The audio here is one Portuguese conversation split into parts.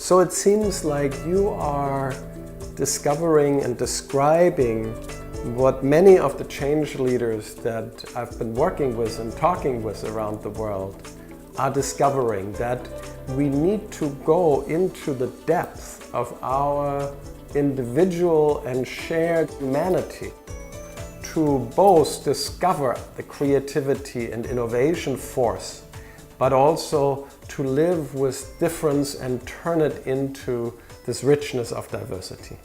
So it seems like you are discovering and describing what many of the change leaders that I've been working with and talking with around the world are discovering, that we need to go into the depth of our individual and shared humanity to both discover the creativity and innovation force, but also to live with difference and turn it into this richness of diversity.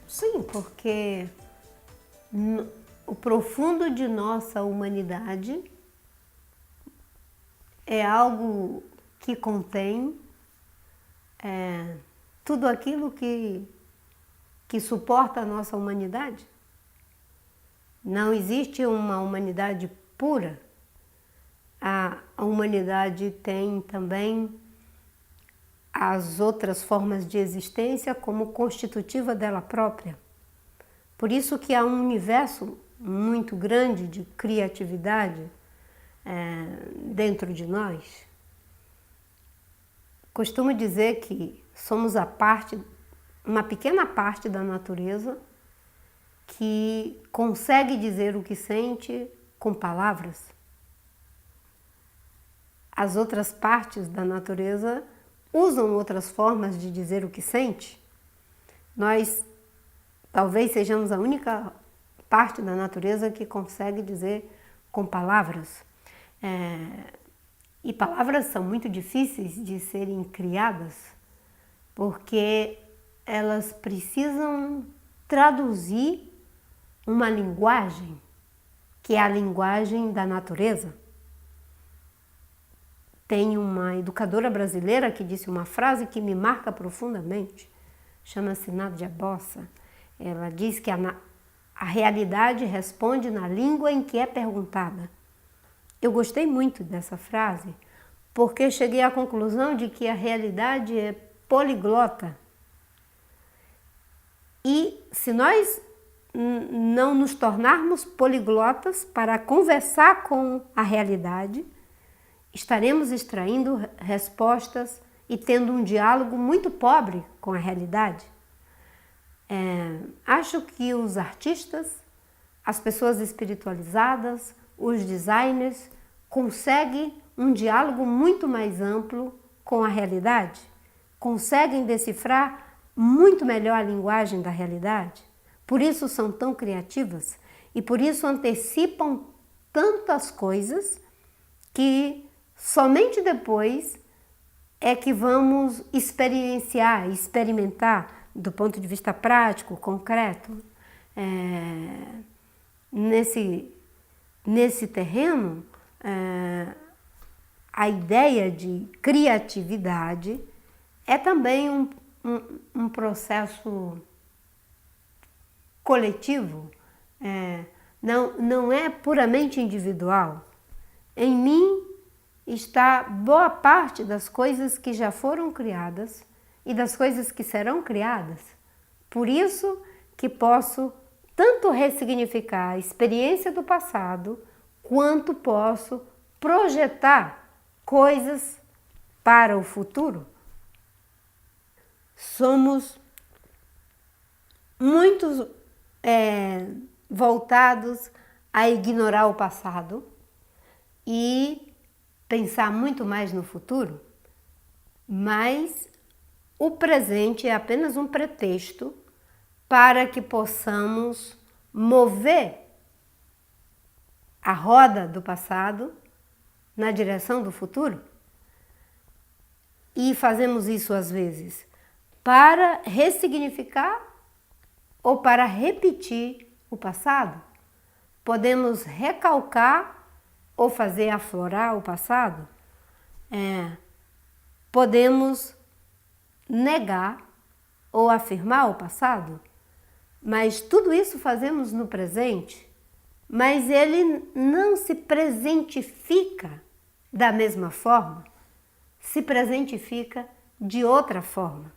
Sim, porque o profundo de nossa humanidade é algo que contém tudo aquilo que suporta a nossa humanidade. Não existe uma humanidade pura. A humanidade tem também as outras formas de existência como constitutiva dela própria. Por isso que há um universo muito grande de criatividade dentro de nós. Costumo dizer que somos uma pequena parte da natureza que consegue dizer o que sente com palavras. As outras partes da natureza usam outras formas de dizer o que sente. Nós talvez sejamos a única parte da natureza que consegue dizer com palavras. E palavras são muito difíceis de serem criadas, porque elas precisam traduzir uma linguagem, que é a linguagem da natureza. Tem uma educadora brasileira que disse uma frase que me marca profundamente, chama-se Nádia Bossa. Ela diz que a realidade responde na língua em que é perguntada. Eu gostei muito dessa frase, porque cheguei à conclusão de que a realidade é poliglota. E se nós não nos tornarmos poliglotas para conversar com a realidade, estaremos extraindo respostas e tendo um diálogo muito pobre com a realidade. Acho que os artistas, as pessoas espiritualizadas, os designers conseguem um diálogo muito mais amplo com a realidade, conseguem decifrar muito melhor a linguagem da realidade. Por isso são tão criativas e por isso antecipam tantas coisas que somente depois é que vamos experimentar do ponto de vista prático, concreto. Nesse terreno, a ideia de criatividade é também um processo coletivo, não é puramente individual. Em mim está boa parte das coisas que já foram criadas e das coisas que serão criadas. Por isso que posso tanto ressignificar a experiência do passado, quanto posso projetar coisas para o futuro. Somos muito voltados a ignorar o passado e pensar muito mais no futuro, mas o presente é apenas um pretexto para que possamos mover a roda do passado na direção do futuro. E fazemos isso às vezes para ressignificar ou para repetir o passado. Podemos recalcar ou fazer aflorar o passado. Podemos negar ou afirmar o passado. Mas tudo isso fazemos no presente, mas ele não se presentifica da mesma forma, se presentifica de outra forma.